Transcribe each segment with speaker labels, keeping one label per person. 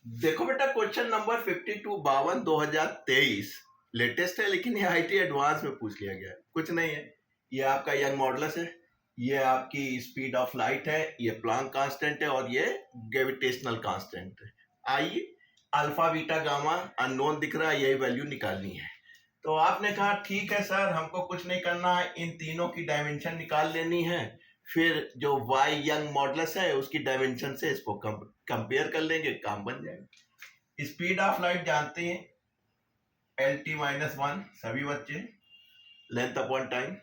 Speaker 1: देखो बेटा, question number 52 2023 latest है, लेकिन ये आईटी एडवांस में पूछ लिया गया है। कुछ नहीं है, ये आपका यंग मॉडुलस है, ये आपकी स्पीड ऑफ लाइट है, ये प्लांक कांस्टेंट है और ये ग्रेविटेशनल कांस्टेंट है। आइए, अल्फा बीटा गामा अननोन दिख रहा है, यही वैल्यू निकालनी है। तो आपने कहा ठीक है सर, हमको कुछ नहीं करना है, इन तीनों की डायमेंशन निकाल लेनी है, फिर जो y यंग मॉडुलस है उसकी डायमेंशन से इसको कंपेयर कर लेंगे, काम बन जाएगा। स्पीड ऑफ लाइट जानते हैं, LT-1 सभी बच्चे, लेंथ अपॉन टाइम।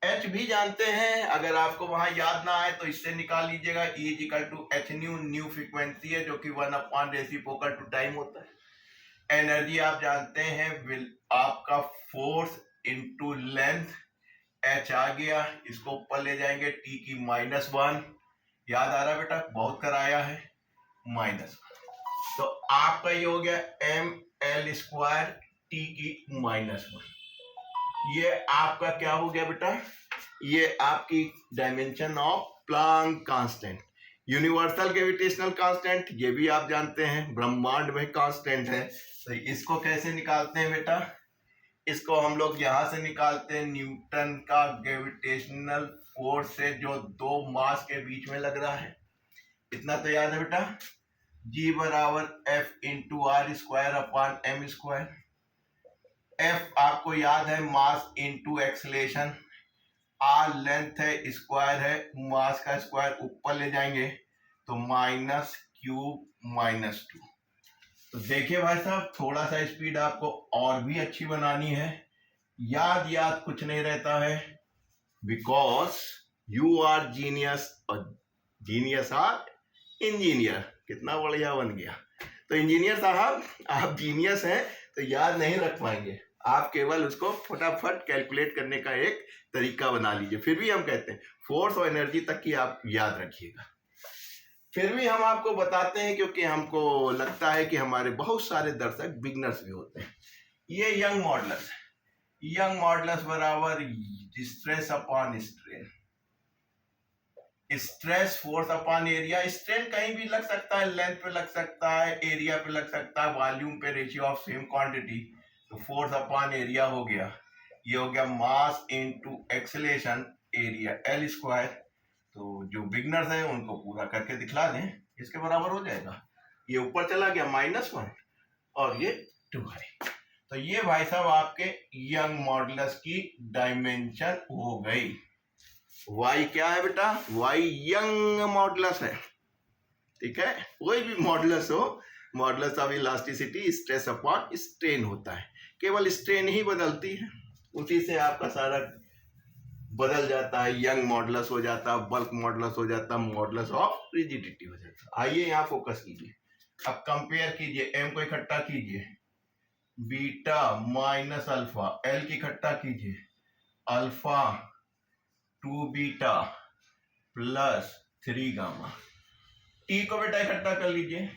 Speaker 1: h भी जानते हैं, अगर आपको वहां याद ना आए तो इससे निकाल लीजिएगा। E = h न्यू फ्रीक्वेंसी है जो कि 1/रेसिप्रोकल टू टाइम होता है। एनर्जी आप जानते हैं, आपका फोर्स इनटू लेंथ, h आ गया, इसको ऊपर ले जाएंगे t की -1, याद आ रहा है बेटा, बहुत कराया है, -1, तो आपका ये हो गया ml² t की -1। ये आपका क्या हो गया बेटा, ये आपकी dimension of Planck constant. Universal gravitational constant ये भी आप जानते हैं, ब्रह्मांड में कांस्टेंट है। तो इसको कैसे निकालते हैं बेटा, इसको हम लोग यहां से निकालते हैं न्यूटन का ग्रेविटेशनल फोर्स से जो दो मास के बीच में लग रहा है। इतना तो याद है बेटा, G = F/r²/m²। F आपको याद है, mass into acceleration, r length है, स्क्वायर है, मास का स्क्वायर ऊपर ले जाएंगे तो -3 - 2। तो देखिए भाई साहब, थोड़ा सा स्पीड आपको और भी अच्छी बनानी है। याद कुछ नहीं रहता है, बिकॉज यू आर जीनियस और जीनियस आर इंजीनियर। कितना बढ़िया बन गया। तो इंजीनियर साहब, आप जीनियस हैं तो याद नहीं रख पाएंगे, आप केवल उसको फटाफट कैलकुलेट करने का एक तरीका बना लीजिए। फिर भी हम कहते हैं फोर्स और एनर्जी तक की आप याद रखिएगा। फिर भी हम आपको बताते हैं, क्योंकि हमको लगता है कि हमारे बहुत सारे दर्शक बिगनर्स भी होते हैं। ये यंग मॉडुलस है, यंग मॉडुलस बराबर stress upon strain, stress force upon area. Strain कहीं भी लग सकता है, लेंथ पे लग सकता है, एरिया पे लग सकता है, वॉल्यूम पे रेशियो ऑफ सेम क्वांटिटी। तो फोर्स अपॉन एरिया हो गया, ये हो गया mass into acceleration, area L²। तो जो बिगनर्स हैं उनको पूरा करके दिखला दें, इसके बराबर हो जाएगा। ये ऊपर चला गया -1 और ये 2 है। तो ये भाई साहब आपके यंग मॉडुलस की डायमेंशन हो गई। y क्या है बेटा, y यंग मॉडुलस है, ठीक है। कोई भी मॉडुलस हो, modulus of elasticity stress upon strain होता है, केवल स्ट्रेन ही बदलती है, उसी से आपका सारा बदल जाता है। यंग मॉडुलस हो जाता है, बल्क मॉडुलस हो जाता है, मॉडुलस ऑफ रिजिडिटी हो जाता है। आइए यहाँ फोकस कीजिए, अब कंपेयर कीजिए, m को इकट्ठा कीजिए, बीटा माइनस अल्फा, L की इकट्ठा कीजिए, alpha 2 beta plus 3 gamma. T को बेटा इकट्ठा कर लीजिए,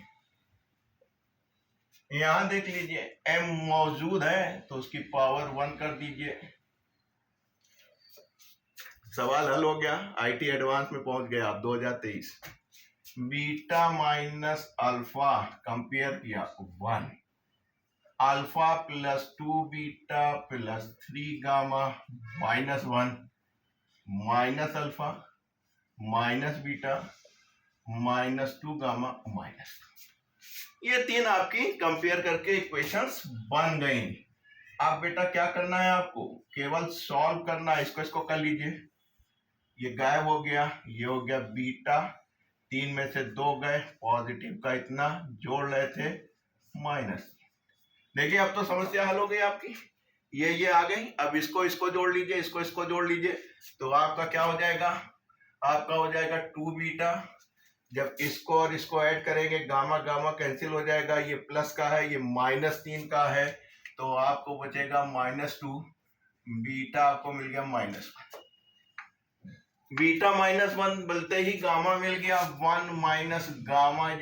Speaker 1: यहां देख लीजिए m मौजूद है तो उसकी पावर 1 कर दीजिए। सवाल हल हो गया, आईटी एडवांस में पहुंच गए आप 2023। बीटा माइनस अल्फा कंपेयर किया 1, alpha plus 2 beta plus 3 gamma -1, minus alpha minus beta -2 gamma -2। ये तीन आपकी कंपेयर करके इक्वेशंस बन गई। अब बेटा क्या करना है आपको, केवल सॉल्व करना है। इसको कर लीजिए, ये गायब हो गया, ये हो गया बीटा, 3 में से 2 गए, पॉजिटिव का इतना जोड़ रहे थे माइनस। देखिए अब तो समस्या हल हो गई आपकी, ये आ गई। अब इसको जोड़ लीजिए, इसको जोड़ लीजिए, तो आपका क्या हो जाएगा, आपका हो जाएगा 2 बीटा। जब इसको और इसको ऐड करेंगे, गामा गामा कैंसिल हो जाएगा, ये प्लस का है, ये -3 का है, तो आपको बचेगा -2, बीटा आपको मिल गया -1। बीटा -1 बोलते ही गामा मिल गया 1 माइनस गामा =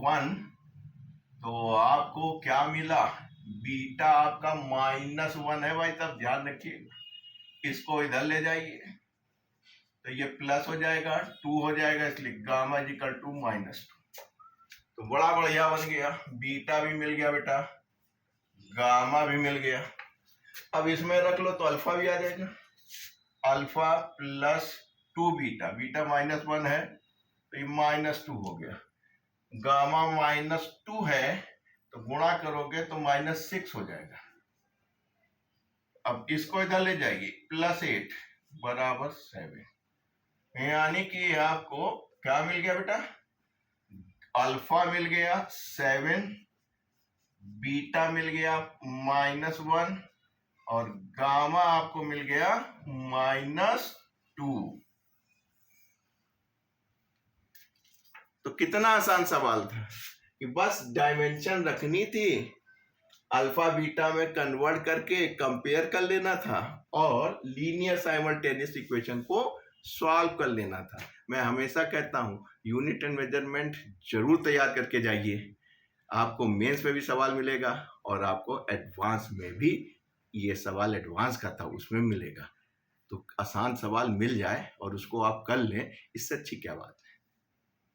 Speaker 1: 1। तो आपको क्या मिला, बीटा आपका -1 है भाई साहब, ध्यान रखिएगा। इसको इधर ले जाइए तो ये प्लस हो जाएगा, 2 हो जाएगा, इसलिए गामा = -2। तो बड़ा बढ़िया बन गया, बीटा भी मिल गया बेटा, गामा भी मिल गया। अब इसमें रख लो तो अल्फा भी आ जाएगा, अल्फा प्लस 2 बीटा, बीटा -1 है तो ये -2 हो गया, गामा -2 है तो गुणा करोगे तो -6 हो जाएगा। अब इसको इधर ले जाइए, +8 बराबर 7, यानी कि आपको क्या मिल गया बेटा, अल्फा मिल गया 7, बीटा मिल गया -1 और गामा आपको मिल गया -2। तो कितना आसान सवाल था कि बस डायमेंशन रखनी थी, अल्फा बीटा में कन्वर्ट करके कंपेयर कर लेना था और लीनियर साइमल्टेनियस इक्वेशन को सॉल्व कर लेना था। मैं हमेशा कहता हूं यूनिट एंड मेजरमेंट जरूर तैयार करके जाइए, आपको मेंस में भी सवाल मिलेगा और आपको एडवांस में भी, ये सवाल एडवांस का था उसमें मिलेगा। तो आसान सवाल मिल जाए और उसको आप कर लें, इससे अच्छी क्या बात है।